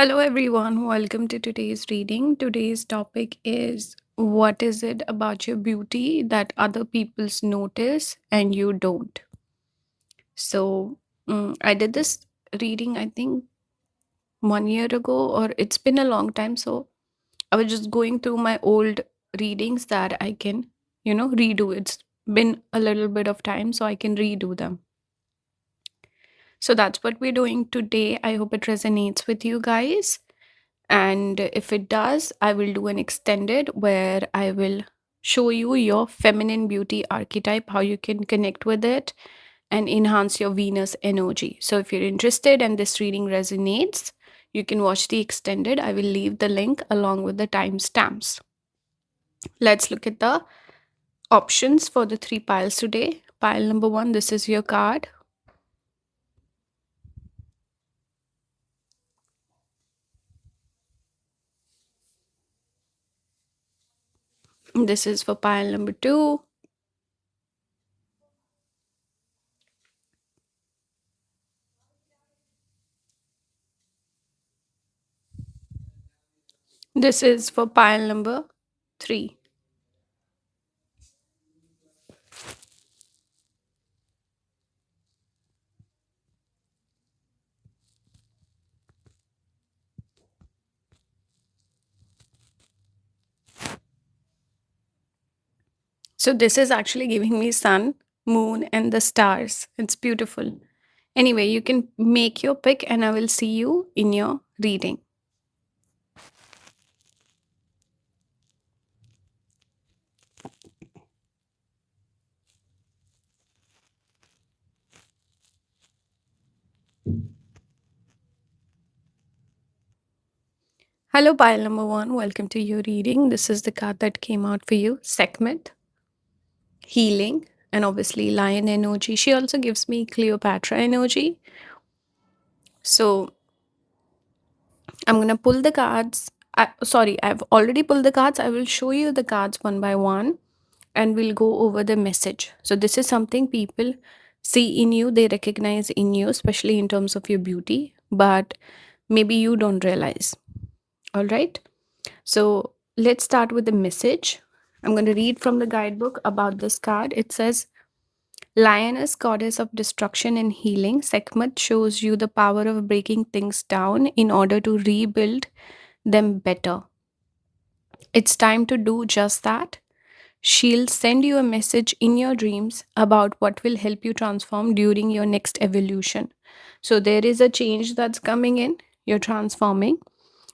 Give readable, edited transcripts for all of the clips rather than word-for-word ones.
Hello, everyone. Welcome to today's reading. Today's topic is what is it about your beauty that other people's notice and you don't? So, I did this reading, I think, 1 year ago, or it's been a long time. So, I was just going through my old readings that I can, redo. It's been a little bit of time, so I can redo them. So, that's what we're doing today. I hope it resonates with you guys. And if it does, I will do an extended where I will show you your feminine beauty archetype, how you can connect with it and enhance your Venus energy. So if you're interested and this reading resonates, you can watch the extended. I will leave the link along with the timestamps. Let's look at the options for the three piles today. Pile number one, this is your card. This is for pile number two. This is for pile number three. So this is actually giving me sun, moon, and the stars. It's beautiful. Anyway, you can make your pick, and I will see you in your reading. Hello, pile number one. Welcome to your reading. This is the card that came out for you. Sekhmet, healing, and obviously lion energy. She also gives me Cleopatra energy. So I'm gonna pull the cards. Sorry, I've already pulled the cards. I will show you the cards one by one and we'll go over the message. So, this is something people see in you, they recognize in you, especially in terms of your beauty, but maybe you don't realize. All right. So, let's start with the message. I'm going to read from the guidebook about this card. It says, Lioness, goddess of destruction and healing, Sekhmet shows you the power of breaking things down in order to rebuild them better. It's time to do just that. She'll send you a message in your dreams about what will help you transform during your next evolution. So, there is a change that's coming in, you're transforming.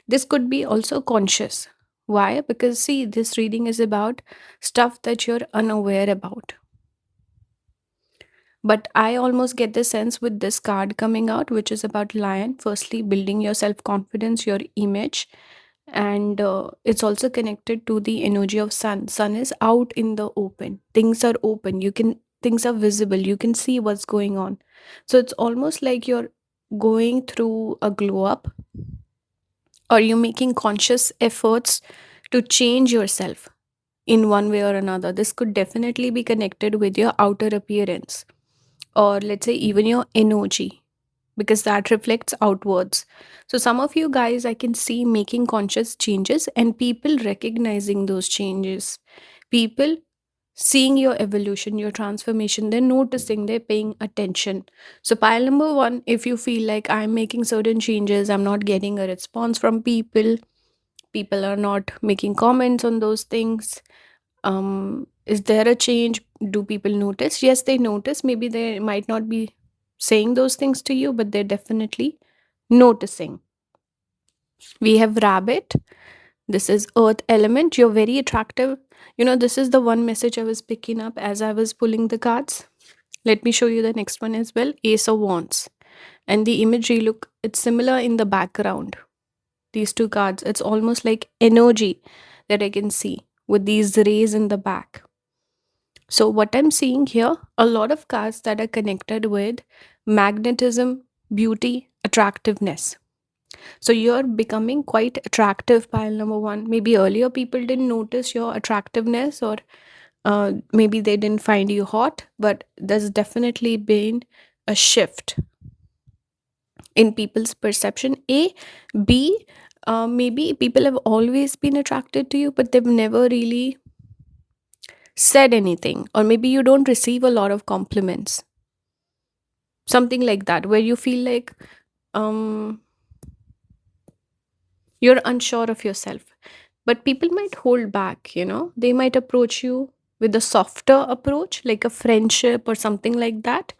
This could be also conscious. Why? Because, see, this reading is about stuff that you're unaware about. But I almost get the sense with this card coming out, which is about lion, firstly, building your self confidence, your image, and it's also connected to the energy of sun is out in the open, things are open, things are visible, you can see what's going on. So it's almost like you're going through a glow up, or you're making conscious efforts to change yourself in one way or another. This could definitely be connected with your outer appearance, or let's say even your energy, because that reflects outwards. So, some of you guys I can see making conscious changes and people recognizing those changes. People seeing your evolution, your transformation, they're noticing, they're paying attention. So, pile number one, if you feel like I'm making certain changes, I'm not getting a response from people, people are not making comments on those things. Is there a change? Do people notice? Yes, they notice. Maybe they might not be saying those things to you, but they're definitely noticing. We have rabbit. This is earth element. You're very attractive. This is the one message I was picking up as I was pulling the cards. Let me show you the next one as well. Ace of Wands. And the imagery, look, it's similar in the background. These two cards, it's almost like energy that I can see with these rays in the back. So, what I'm seeing here, a lot of cards that are connected with magnetism, beauty, attractiveness. So, you're becoming quite attractive, pile number one. Maybe earlier people didn't notice your attractiveness, or maybe they didn't find you hot, but there's definitely been a shift in people's perception. B, maybe people have always been attracted to you, but they've never really said anything, or maybe you don't receive a lot of compliments, something like that, where you feel like um you're unsure of yourself. But people might hold back, they might approach you with a softer approach, like a friendship or something like that,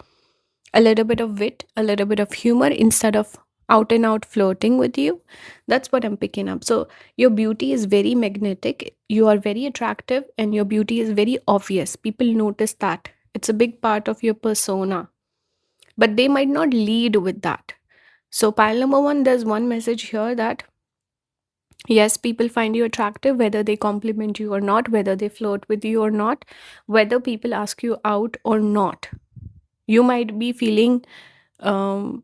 a little bit of wit, a little bit of humor, instead of out and out flirting with you. That's what I'm picking up. So your beauty is very magnetic, you are very attractive, and your beauty is very obvious. People notice that. It's a big part of your persona, but they might not lead with that. So pile number one, there's one message here that yes, people find you attractive, whether they compliment you or not, whether they flirt with you or not, whether people ask you out or not. You might be feeling um,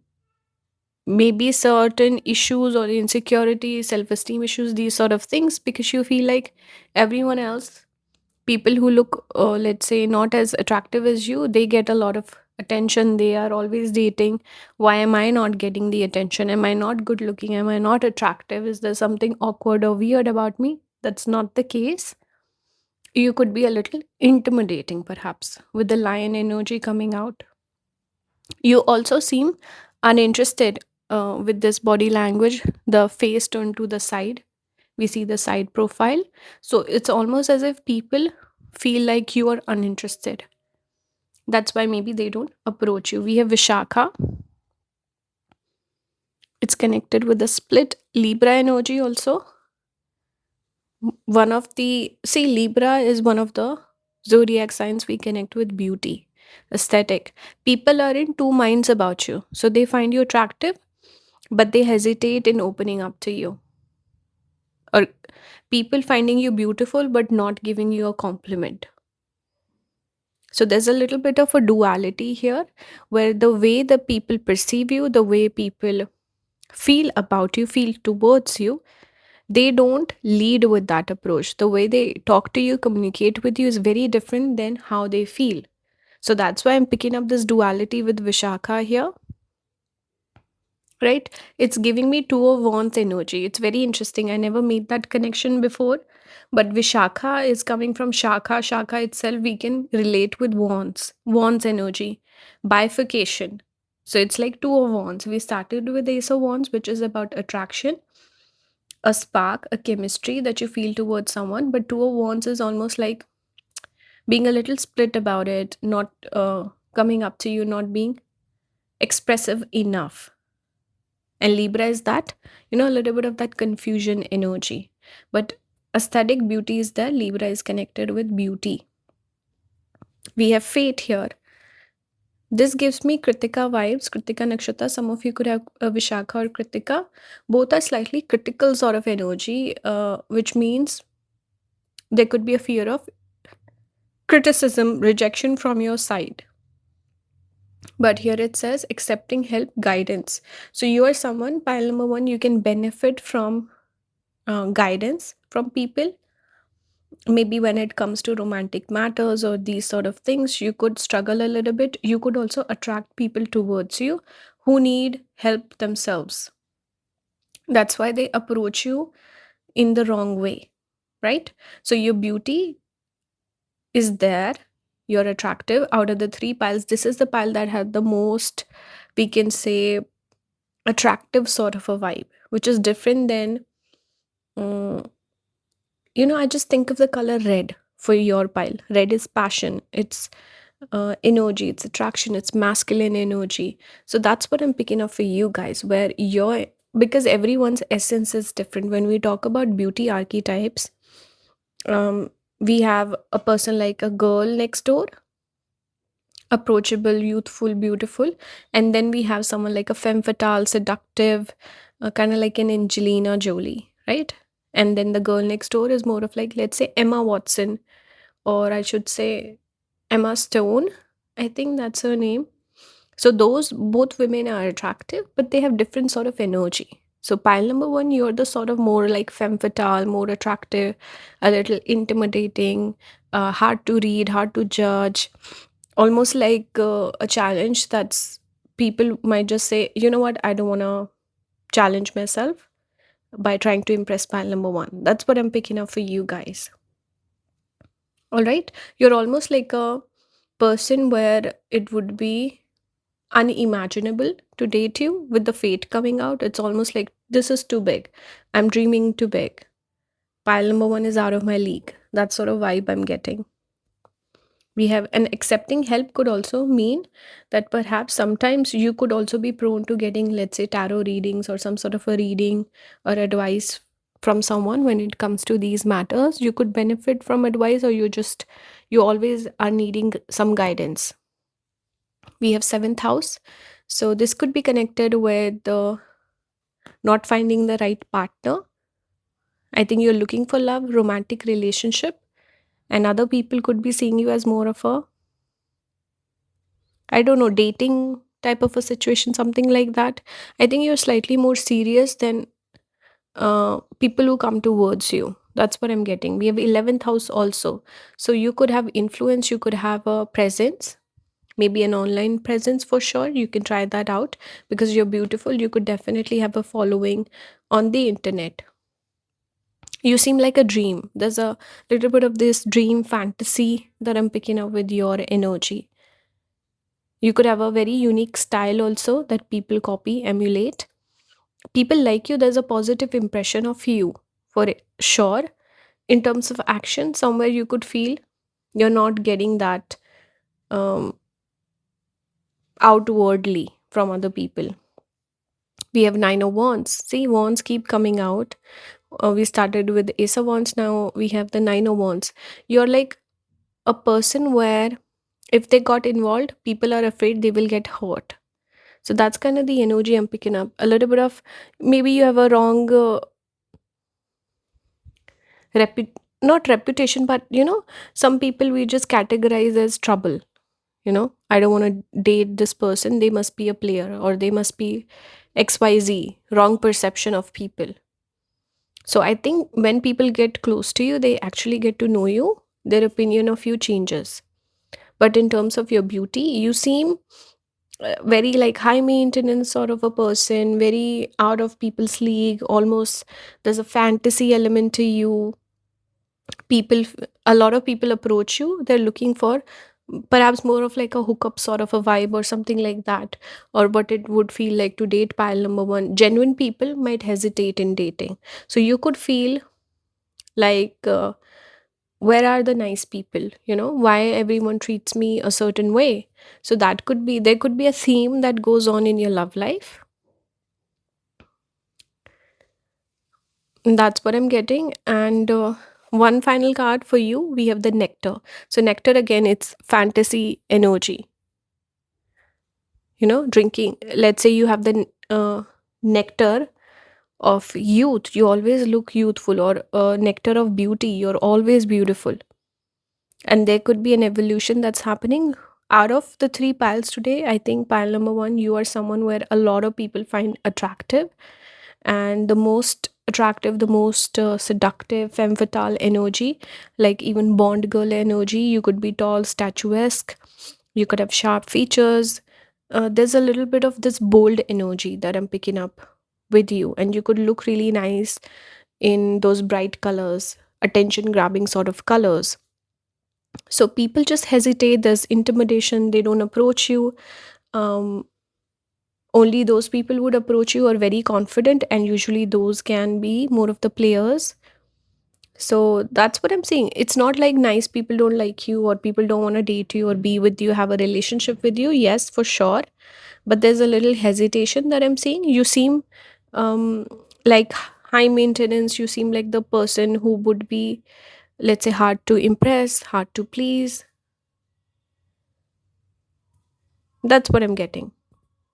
maybe certain issues or insecurity, self esteem issues, these sort of things, because you feel like everyone else, people who look, let's say, not as attractive as you, they get a lot of attention. They are always dating. Why am I not getting the attention? Am I not good looking? Am I not attractive? Is there something awkward or weird about me? That's not the case. You could be a little intimidating, perhaps, with the lion energy coming out. You also seem uninterested with this body language, the face turned to the side. We see the side profile. So it's almost as if people feel like you are uninterested. That's why maybe they don't approach you. We have Vishakha. It's connected with the split Libra energy also. One of the, see, Libra is one of the zodiac signs we connect with beauty, aesthetic. People are in two minds about you. So they find you attractive, but they hesitate in opening up to you. Or people finding you beautiful, but not giving you a compliment. So there's a little bit of a duality here, where the way the people perceive you, the way people feel about you, feel towards you, they don't lead with that approach. The way they talk to you, communicate with you is very different than how they feel. So that's why I'm picking up this duality with Vishakha here, right? It's giving me two of wands energy. It's very interesting. I never made that connection before. But Vishakha is coming from Shakha. Shakha itself, we can relate with wands energy, bifurcation. So it's like two of wands. We started with Ace of Wands, which is about attraction, a spark, a chemistry that you feel towards someone. But Two of Wands is almost like being a little split about it, not coming up to you, not being expressive enough. And Libra is that, a little bit of that confusion energy. But aesthetic beauty is there. Libra is connected with beauty. We have fate here. This gives me Kritika vibes, Kritika Nakshatra. Some of you could have Vishakha or Kritika. Both are slightly critical sort of energy, which means there could be a fear of criticism, rejection from your side. But here it says accepting help, guidance. So you are someone, pile number one, you can benefit from guidance from people. Maybe when it comes to romantic matters or these sort of things, you could struggle a little bit. You could also attract people towards you who need help themselves. That's why they approach you in the wrong way, right? So your beauty is there, you're attractive. Out of the three piles, this is the pile that had the most, we can say, attractive sort of a vibe, which is different than um, I just think of the color red for your pile. Red is passion, it's energy, it's attraction, it's masculine energy. So that's what I'm picking up for you guys, where your, because everyone's essence is different. When we talk about beauty archetypes, um we have a person like a girl next door, approachable, youthful, beautiful. And then we have someone like a femme fatale, seductive, kind of like an Angelina Jolie, right? And then the girl next door is more of like, let's say, Emma Watson, or I should say Emma Stone. I think that's her name. So those both women are attractive, but they have different sort of energy. So pile number one, you're the sort of more like femme fatale, more attractive, a little intimidating, hard to read, hard to judge, almost like a challenge that's people might just say, you know what, I don't want to challenge myself by trying to impress pile number one. That's what I'm picking up for you guys. All right. You're almost like a person where it would be unimaginable to date you with the fate coming out. It's almost like this is too big. I'm dreaming too big. Pile number one is out of my league. That sort of vibe I'm getting. We have, and accepting help could also mean that perhaps sometimes you could also be prone to getting, let's say, tarot readings or some sort of a reading or advice from someone when it comes to these matters. You could benefit from advice, or you always are needing some guidance. We have seventh house. So this could be connected with not finding the right partner. I think you're looking for love, romantic relationship, and other people could be seeing you as more of a, I don't know, dating type of a situation, something like that. I think you're slightly more serious than people who come towards you. That's what I'm getting. We have 11th house also. So you could have influence, you could have a presence, maybe an online presence for sure. You can try that out because you're beautiful. You could definitely have a following on the internet. You seem like a dream. There's a little bit of this dream fantasy that I'm picking up with your energy. You could have a very unique style also that people copy, emulate. People like you, there's a positive impression of you for sure. In terms of action, somewhere you could feel you're not getting that um, outwardly from other people. We have nine of wands. See, wands keep coming out. We started with ace of wands, now we have the nine of wands. You're like a person where if they got involved, people are afraid they will get hurt. So that's kind of the energy I'm picking up. A little bit of, maybe you have a wrong not reputation, but some people we just categorize as trouble. I don't want to date this person, they must be a player, or they must be XYZ, wrong perception of people. So I think when people get close to you, they actually get to know you, their opinion of you changes. But in terms of your beauty, you seem very like high maintenance sort of a person, very out of people's league, almost there's a fantasy element to you. People, a lot of people approach you, they're looking for perhaps more of like a hookup sort of a vibe or something like that, or what it would feel like to date pile number one. Genuine people might hesitate in dating, so you could feel like where are the nice people, why everyone treats me a certain way. So that could be, there could be a theme that goes on in your love life. That's what I'm getting. And one final card for you, we have the nectar. So nectar, again, it's fantasy energy. Drinking, let's say you have the nectar of youth, you always look youthful, or nectar of beauty, you're always beautiful. And there could be an evolution that's happening. Out of the three piles today, I think pile number one, you are someone where a lot of people find attractive, and the most attractive, the most seductive, femme fatale energy, like even Bond girl energy. You could be tall, statuesque, you could have sharp features. There's a little bit of this bold energy that I'm picking up with you, and you could look really nice in those bright colors, attention grabbing sort of colors. So people just hesitate, there's intimidation, they don't approach you. um, Only those people would approach you who are very confident, and usually those can be more of the players. So that's what I'm saying. It's not like nice people don't like you, or people don't want to date you or be with you, have a relationship with you. Yes, for sure. But there's a little hesitation that I'm seeing. You seem um, like high maintenance. You seem like the person who would be, let's say, hard to impress, hard to please. That's what I'm getting.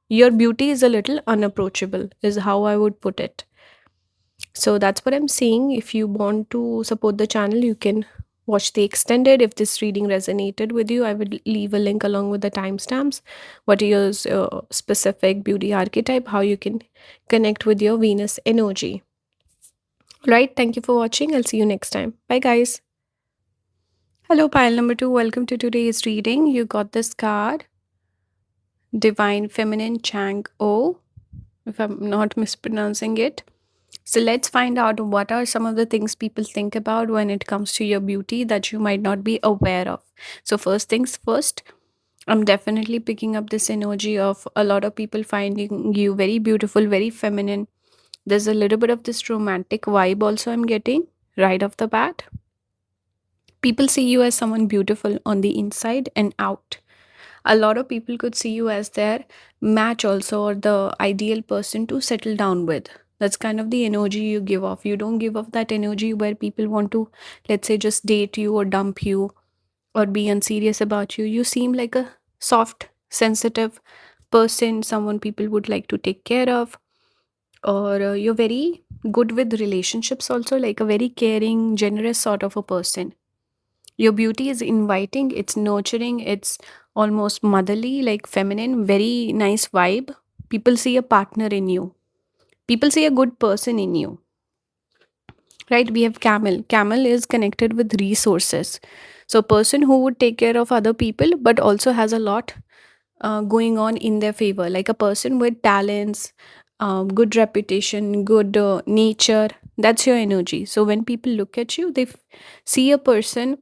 Your beauty is a little unapproachable, is how I would put it. So that's what I'm saying. If you want to support the channel, you can watch the extended. If this reading resonated with you, I would leave a link along with the timestamps. What is your specific beauty archetype, how you can connect with your Venus energy. Right. Thank you for watching. I'll see you next time. Bye, guys. Hello, pile number two. Welcome to today's reading. You got this card. divine feminine Chang O, if I'm not mispronouncing it. So let's find out what are some of the things people think about when it comes to your beauty that you might not be aware of. So, first things first, I'm definitely picking up this energy of a lot of people finding you very beautiful, very feminine. There's a little bit of this romantic vibe also I'm getting right off the bat. People see you as someone beautiful on the inside and out. A lot of people could see you as their match also, or the ideal person to settle down with. That's kind of the energy you give off. You don't give off that energy where people want to, let's say, just date you or dump you or be unserious about you. You seem like a soft, sensitive person, someone people would like to take care of. Or you're very good with relationships also, like a very caring, generous sort of a person. Your beauty is inviting, it's nurturing, it's almost motherly, like feminine, very nice vibe. People see a partner in you. People see a good person in you. Right? We have camel. Camel is connected with resources. So, a person who would take care of other people but also has a lot going on in their favor, like a person with talents, good reputation, good nature. That's your energy. So, when people look at you, they see a person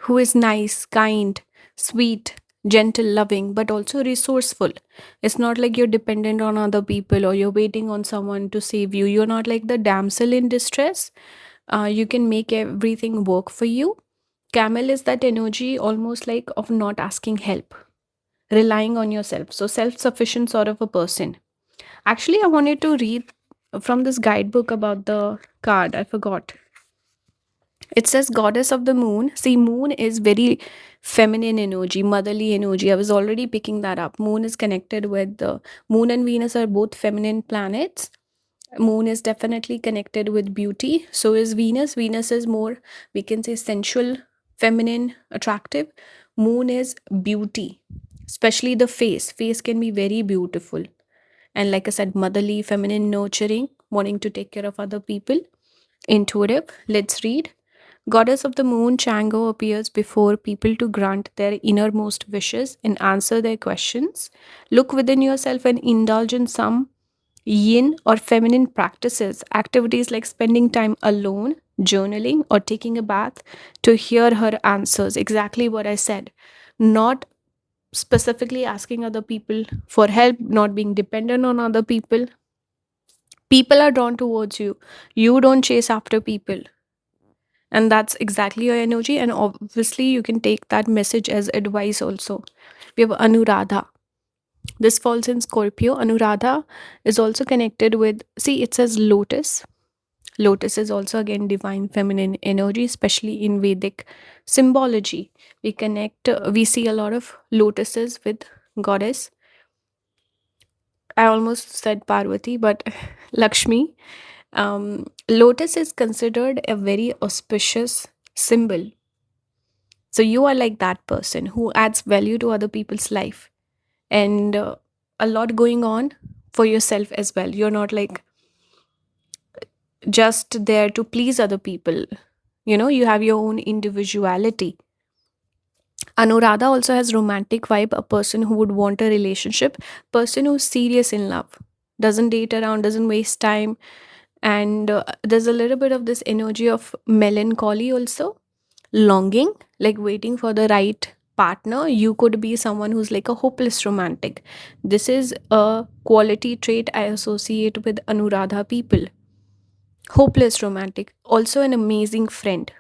who is nice, kind, sweet, gentle, loving, but also resourceful. It's not like you're dependent on other people or you're waiting on someone to save you. You're not like the damsel in distress. You can make everything work for you. Camel is that energy almost like of not asking help, relying on yourself. So, self sufficient sort of a person. Actually, I wanted to read from this guidebook about the card. I forgot. It says goddess of the moon. See, moon is very feminine energy, motherly energy. I was already picking that up. Moon is connected with the moon and Venus are both feminine planets. Moon is definitely connected with beauty. So is Venus. Venus is more, we can say, sensual, feminine, attractive. Moon is beauty, especially the face. Face can be very beautiful. And like I said, motherly, feminine, nurturing, wanting to take care of other people, intuitive. Let's read. Goddess of the moon, Chango appears before people to grant their innermost wishes and answer their questions. Look within yourself and indulge in some yin or feminine practices, activities like spending time alone, journaling, or taking a bath to hear her answers. Exactly what I said. Not specifically asking other people for help, not being dependent on other people. People are drawn towards you. You don't chase after people, and that's exactly your energy. And obviously you can take that message as advice also. We have Anuradha. This falls in Scorpio. Anuradha is also connected with, see, it says lotus. Lotus is also again divine feminine energy, especially in Vedic symbology. We see a lot of lotuses with goddess. I almost said Parvati, but Lakshmi. Lotus is considered a very auspicious symbol. So you are like that person who adds value to other people's life, and a lot going on for yourself as well. You're not like just there to please other people. You have your own individuality. Anuradha also has romantic vibe, a person who would want a relationship, person who's serious in love, doesn't date around, doesn't waste time. And there's a little bit of this energy of melancholy also, longing, like waiting for the right partner. You could be someone who's like a hopeless romantic. This is a quality trait I associate with Anuradha people. Hopeless romantic, also an amazing friend.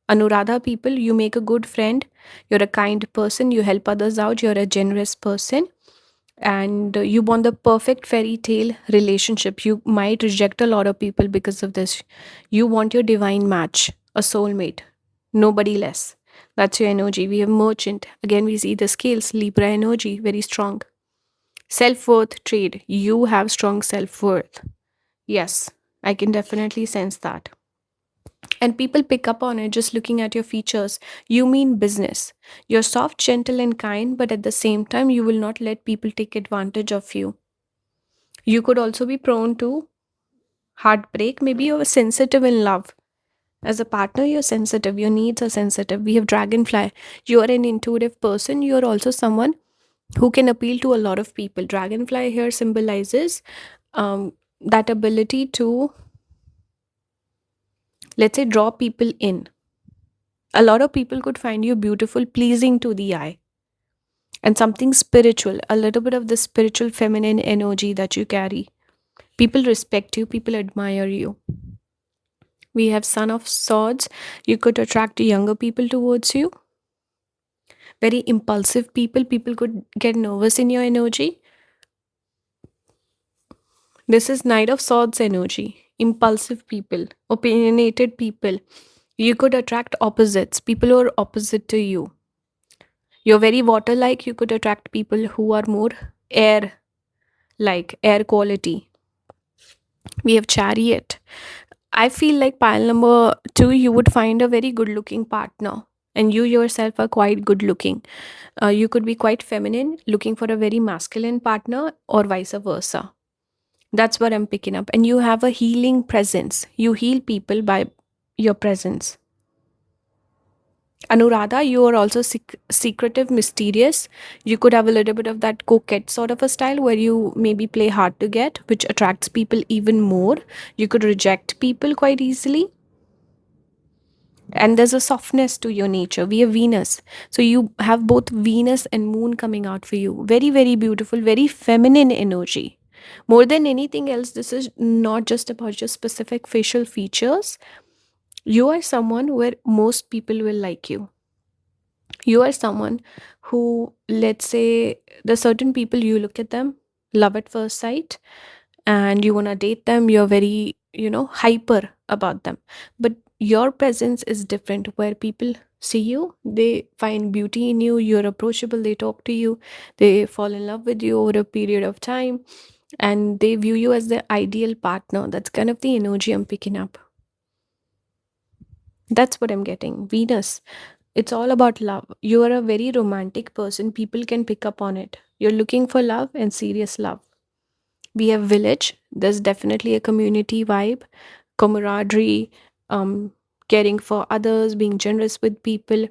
Anuradha people, you make a good friend, you're a kind person, you help others out, you're a generous person, and you want the perfect fairy tale relationship. You might reject a lot of people because of this. You want your divine match, a soulmate, nobody less. That's your energy. We have merchant. Again, we see the scales, Libra energy, very strong. Self worth trade. You have strong self worth. Yes, I can definitely sense that. And people pick up on it just looking at your features. You mean business. You're soft, gentle, and kind, but at the same time, you will not let people take advantage of you. You could also be prone to heartbreak. Maybe you're sensitive in love. As a partner, you're sensitive. Your needs are sensitive. We have dragonfly. You're an intuitive person. You're also someone who can appeal to a lot of people. Dragonfly here symbolizes that ability to, let's say, draw people in. A lot of people could find you beautiful, pleasing to the eye, and something spiritual, a little bit of the spiritual feminine energy that you carry. People respect you, people admire you. We have Son of Swords. You could attract younger people towards you. Very impulsive people. People could get nervous in your energy. This is Knight of Swords energy. Impulsive people, opinionated people. You could attract opposites, people who are opposite to you. You're very water like. You could attract people who are more air like, air quality. We have Chariot. I feel like pile number two, you would find a very good looking partner. And you yourself are quite good looking. You could be quite feminine, looking for a very masculine partner, or vice versa. That's what I'm picking up. And you have a healing presence. You heal people by your presence. Anuradha, you are also secretive, mysterious. You could have a little bit of that coquette sort of a style where you maybe play hard to get, which attracts people even more. You could reject people quite easily. And there's a softness to your nature. We have Venus. So you have both Venus and Moon coming out for you. Very, very beautiful, very feminine energy. More than anything else, this is not just about your specific facial features. You are someone where most people will like you. You are someone who, let's say, the certain people you look at them, love at first sight, and you want to date them. You're very, hyper about them. But your presence is different, where people see you, they find beauty in you, you're approachable, they talk to you, they fall in love with you over a period of time, and they view you as the ideal partner. That's kind of the energy I'm picking up. That's what I'm getting. Venus, it's all about love. You are a very romantic person. People can pick up on it. You're looking for love and serious love. We have village. There's definitely a community vibe, camaraderie, um, caring for others, being generous with people,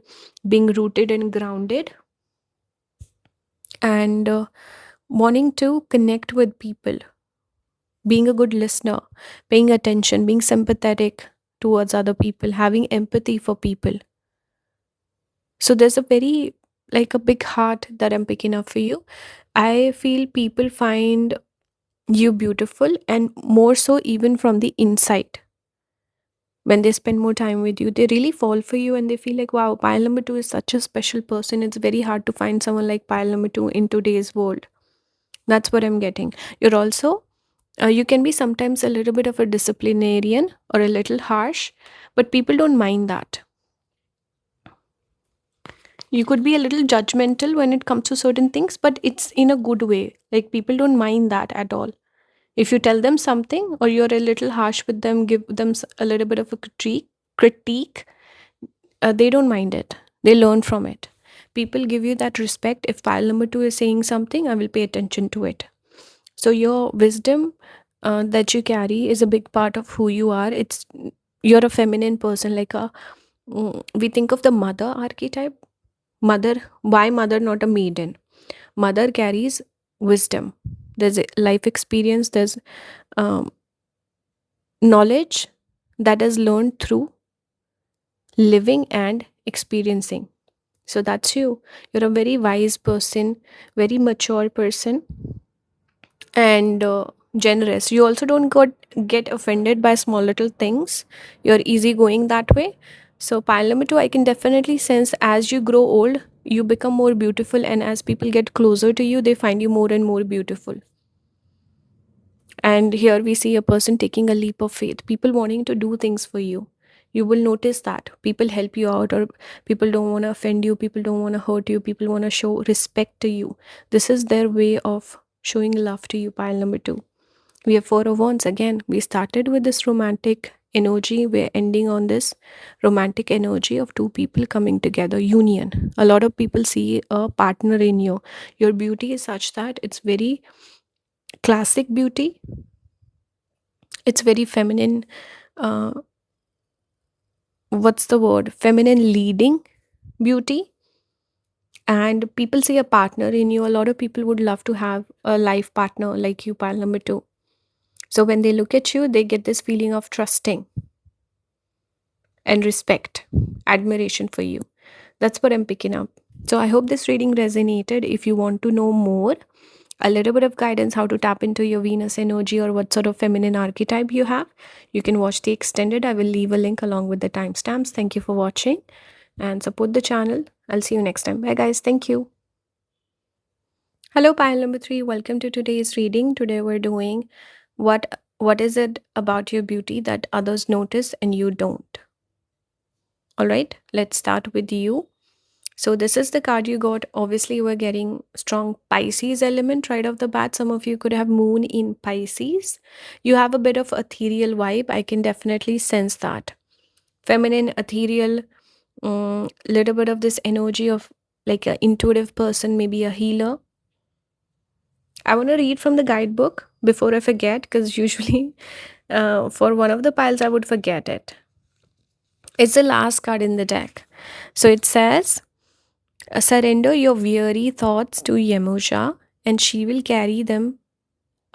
being rooted and grounded, and wanting to connect with people, being a good listener, paying attention, being sympathetic towards other people, having empathy for people. So there's a very, like, a big heart that I'm picking up for you. I feel people find you beautiful, and more so even from the inside. When they spend more time with you, they really fall for you, and they feel like, wow, pile number two is such a special person. It's very hard to find someone like pile number two in today's world. That's what I'm getting. You're also, you can be sometimes a little bit of a disciplinarian or a little harsh, but people don't mind that. You could be a little judgmental when it comes to certain things, but it's in a good way. Like, people don't mind that at all. If you tell them something, or you're a little harsh with them, give them a little bit of a critique, they don't mind it. They learn from it. People give you that respect. If pile number two is saying something, I will pay attention to it. So your wisdom that you carry is a big part of who you are. You're a feminine person, like we think of the mother archetype. Mother, why mother, not a maiden? Mother carries wisdom. There's a life experience. There's um, knowledge that is learned through living and experiencing. So that's you. You're a very wise person, very mature person, and generous. You also don't get offended by small little things. You're easygoing that way. So pile number two, I can definitely sense as you grow old, you become more beautiful, and as people get closer to you, they find you more and more beautiful. And here we see a person taking a leap of faith, people wanting to do things for you. You will notice that people help you out, or people don't want to offend you, people don't want to hurt you, people want to show respect to you. This is their way of showing love to you. Pile number two, we have Four of Wands. Again, we started with this romantic energy, we're ending on this romantic energy of two people coming together, union. A lot of people see a partner in you. Your beauty is such that it's very classic beauty. It's very feminine. uh, what's the word, feminine leading beauty. And people see a partner in you. A lot of people would love to have a life partner like you, pile number two. So when they look at you, they get this feeling of trusting and respect, admiration for you. That's what I'm picking up. So I hope this reading resonated. If you want to know more, a little bit of guidance how to tap into your Venus energy or what sort of feminine archetype you have, you can watch the extended. I will leave a link along with the timestamps. Thank you for watching and support the channel. I'll see you next time. Bye, guys. Thank you. Hello, pile number three. Welcome to today's reading. Today we're doing what is it about your beauty that others notice and you don't. All right, let's start with you. So this is the card you got. Obviously, we're getting strong Pisces element right off the bat. Some of you could have moon in Pisces. You have a bit of ethereal vibe. I can definitely sense that. Feminine, ethereal, little bit of this energy of like an intuitive person, maybe a healer. I want to read from the guidebook before I forget, because usually for one of the piles I would forget it. It's the last card in the deck. So it says, surrender your weary thoughts to Yemosha, and she will carry them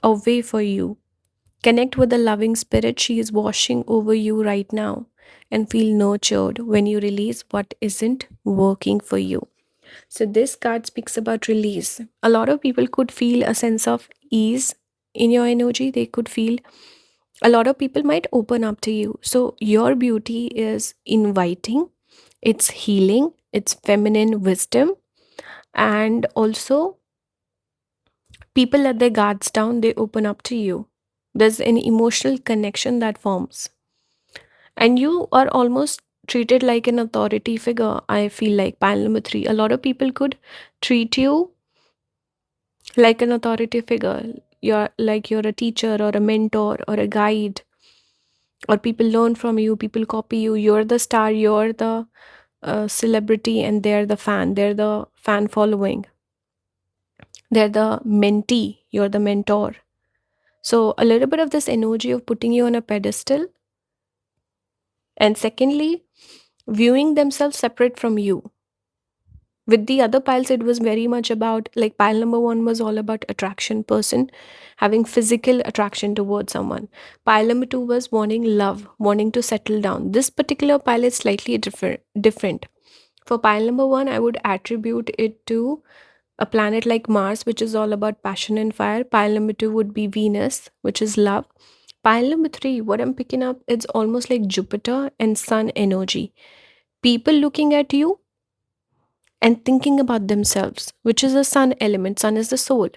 away for you. Connect with the loving spirit she is washing over you right now, and feel nurtured when you release what isn't working for you. So, this card speaks about release. A lot of people could feel a sense of ease in your energy. They could feel a lot of people might open up to you. So, your beauty is inviting, it's healing, it's feminine wisdom, and also people let their guards down, they open up to you. There's an emotional connection that forms, and you are almost treated like an authority figure. I feel like pile number three, a lot of people could treat you like an authority figure. You're like you're a teacher or a mentor or a guide, or people learn from you, people copy you. You're the star, you're the celebrity, and they're the fan. They're the fan following. They're the mentee, you're the mentor. So, a little bit of this energy of putting you on a pedestal, and secondly, viewing themselves separate from you. With the other piles, it was very much about, like, pile number one was all about attraction, person having physical attraction towards someone. Pile number two was wanting love, wanting to settle down. This particular pile is slightly different. For pile number one, I would attribute it to a planet like Mars, which is all about passion and fire. Pile number two would be Venus, which is love. Pile number three, what I'm picking up, it's almost like Jupiter and Sun energy. People looking at you and thinking about themselves, which is a Sun element. Sun is the soul.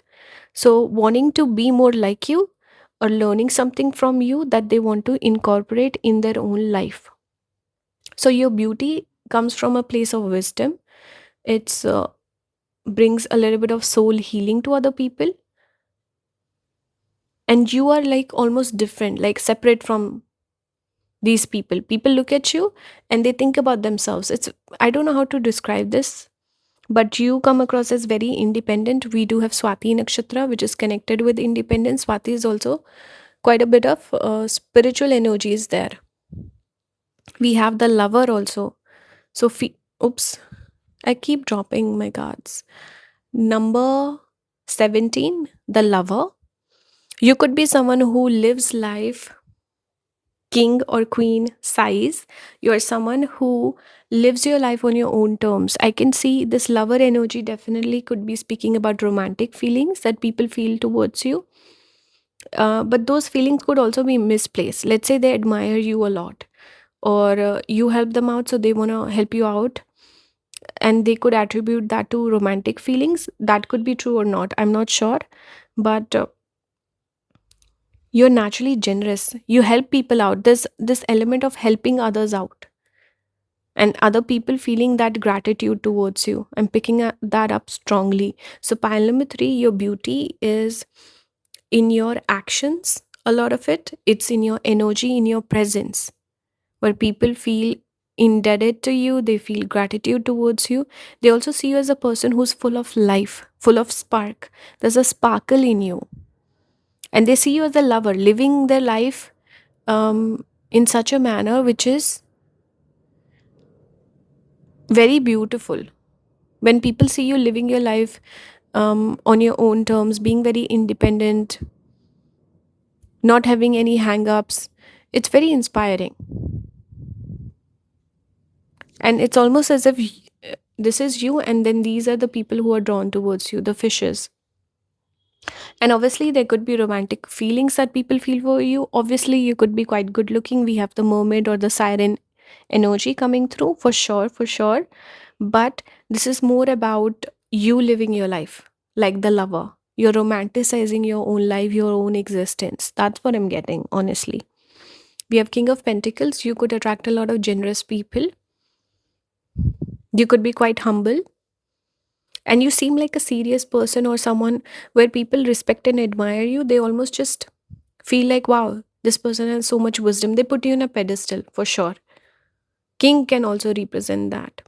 So, wanting to be more like you or learning something from you that they want to incorporate in their own life. So, your beauty comes from a place of wisdom. It's brings a little bit of soul healing to other people, and you are like almost different, like separate from these people. People look at you and they think about themselves. It's, I don't know how to describe this, but you come across as very independent. We do have Swati nakshatra, which is connected with independence. Swati is also quite a bit of spiritual energies there. We have the lover also. So oops, I keep dropping my cards. Number 17, the lover. You could be someone who lives life king or queen size. You're someone who lives your life on your own terms. I can see this lover energy definitely could be speaking about romantic feelings that people feel towards you. But those feelings could also be misplaced. Let's say they admire you a lot, or you help them out, so they want to help you out, and they could attribute that to romantic feelings. That could be true or not. I'm not sure. But you're naturally generous. You help people out. There's this element of helping others out and other people feeling that gratitude towards you. I'm picking that up strongly. So, pile number three, your beauty is in your actions. A lot of it's in your energy, in your presence, where people feel indebted to you, they feel gratitude towards you. They also see you as a person who's full of life, full of spark. There's a sparkle in you, and they see you as a lover, living their life in such a manner which is very beautiful, When people see you living your life on your own terms, being very independent, not having any hang ups, it's very inspiring. And it's almost as if this is you, and then these are the people who are drawn towards you, the fishes. And obviously, there could be romantic feelings that people feel for you. Obviously, you could be quite good looking. We have the mermaid or the siren energy coming through, for sure, for sure. But this is more about you living your life like the lover. You're romanticizing your own life, your own existence. That's what I'm getting, honestly. We have King of Pentacles. You could attract a lot of generous people. You could be quite humble, and you seem like a serious person or someone where people respect and admire you. They almost just feel like, wow, this person has so much wisdom. They put you in a pedestal, for sure. King can also represent that.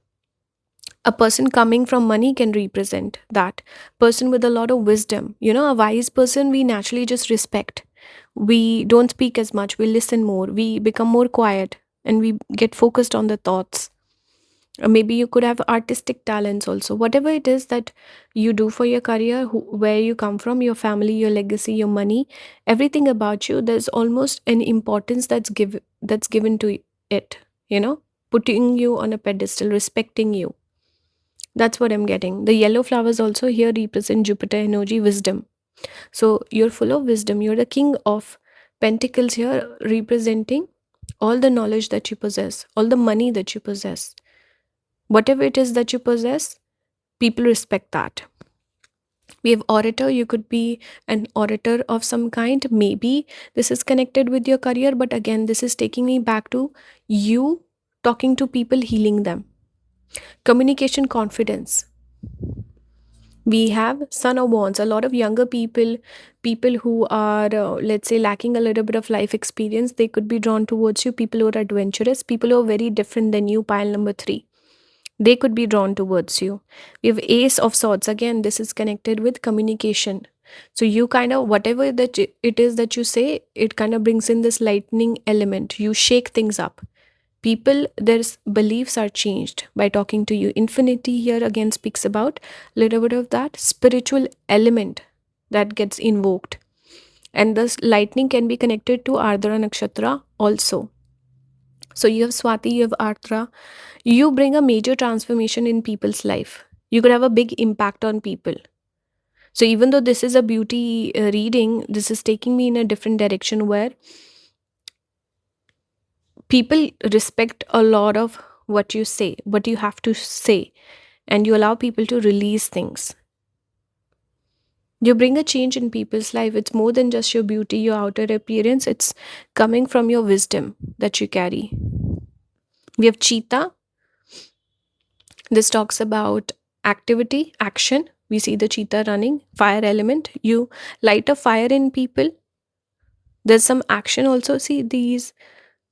A person coming from money can represent that. Person with a lot of wisdom, a wise person we naturally just respect. We don't speak as much, we listen more, we become more quiet, and we get focused on the thoughts. Or maybe you could have artistic talents also. Whatever it is that you do for your career, where you come from, your family, your legacy, your money, everything about you, there's almost an importance that's given to it, putting you on a pedestal, respecting you. That's what I'm getting. The yellow flowers also here represent Jupiter energy, wisdom. So you're full of wisdom. You're the king of pentacles here, representing all the knowledge that you possess, all the money that you possess. Whatever it is that you possess, people respect that. We have orator. You could be an orator of some kind. Maybe this is connected with your career, but again, this is taking me back to you talking to people, healing them. Communication, confidence. We have Son of Wands. A lot of younger people who are, let's say, lacking a little bit of life experience, they could be drawn towards you. People who are adventurous, people who are very different than you, pile number 3. They could be drawn towards you. We have Ace of Swords. Again, this is connected with communication. So you kind of, whatever that it is that you say, it kind of brings in this lightning element. You shake things up. People, their beliefs are changed by talking to you. Infinity here again speaks about a little bit of that spiritual element that gets invoked. And this lightning can be connected to Ardhara Nakshatra also. So you have Swati, you have Arthra. You bring a major transformation in people's life. You could have a big impact on people. So even though this is a beauty reading, this is taking me in a different direction where people respect a lot of what you say, what you have to say, and you allow people to release things. You bring a change in people's life. It's more than just your beauty, your outer appearance. It's coming from your wisdom that you carry. We have Cheetah. This talks about activity, action. We see the cheetah running, fire element. You light a fire in people. There's some action also. See these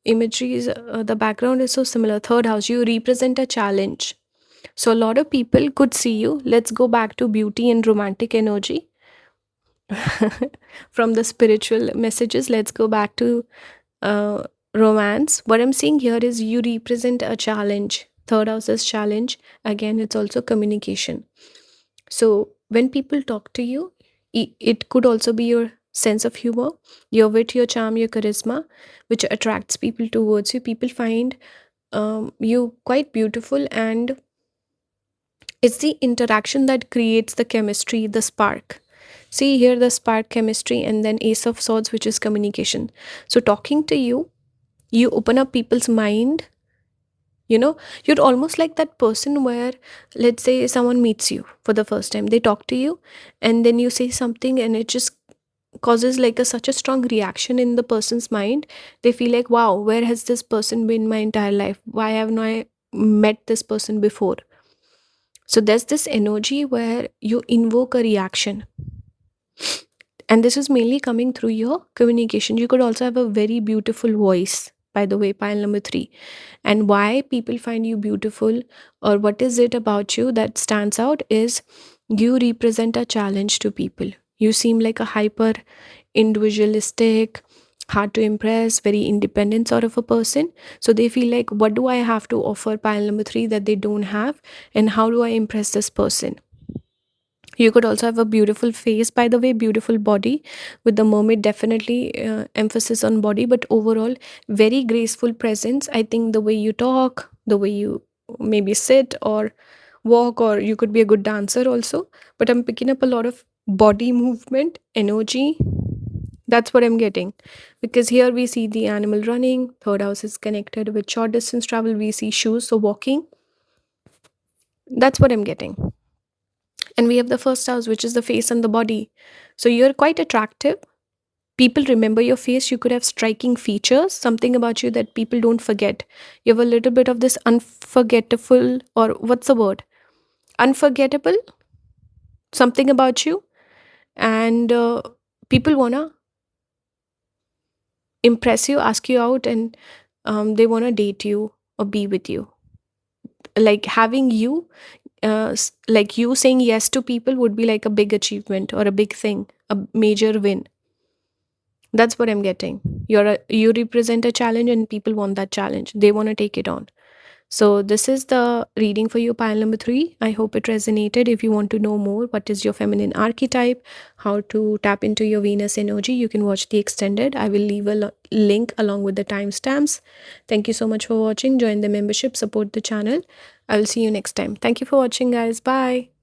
imageries, the background is so similar. Third house, you represent a challenge. So a lot of people could see you. Let's go back to beauty and romantic energy. From the spiritual messages, let's go back to romance. What I'm seeing here is you represent a challenge. Third house is challenge. Again, it's also communication. So when people talk to you, it could also be your sense of humor, your wit, your charm, your charisma, which attracts people towards you. People find you quite beautiful, and it's the interaction that creates the chemistry, the spark. See here the spark, chemistry, and then Ace of Swords, which is communication. So talking to you, you open up people's mind. You're almost like that person where, let's say, someone meets you for the first time, they talk to you, and then you say something, and it just causes like such a strong reaction in the person's mind. They feel like, wow, where has this person been my entire life? Why haven't I met this person before? So there's this energy where you invoke a reaction, and this is mainly coming through your communication. You could also have a very beautiful voice, by the way, pile number 3. And why people find you beautiful, or what is it about you that stands out, is you represent a challenge to people. You seem like a hyper individualistic, hard to impress, very independent sort of a person. So they feel like, what do I have to offer pile number 3 that they don't have? And how do I impress this person? You could also have a beautiful face, by the way, beautiful body. With the mermaid, definitely emphasis on body, but overall, very graceful presence. I think the way you talk, the way you maybe sit or walk, or you could be a good dancer also. But I'm picking up a lot of body movement, energy. That's what I'm getting. Because here we see the animal running, third house is connected with short distance travel, we see shoes, so walking. That's what I'm getting. And we have the first house, which is the face and the body. So you're quite attractive. People remember your face. You could have striking features, something about you that people don't forget. You have a little bit of this unforgettable, or what's the word? Unforgettable, something about you. And people want to impress you, ask you out, and they want to date you or be with you. Like having you, like you saying yes to people would be like a big achievement or a big thing, a major win. That's what I'm getting. You represent a challenge and people want that challenge. They want to take it on. So this is the reading for you, pile number 3. I hope it resonated. If you want to know more, what is your feminine archetype, how to tap into your Venus energy, you can watch the extended. I will leave a link along with the timestamps. Thank you so much for watching. Join the membership, support the channel. I will see you next time. Thank you for watching, guys. Bye.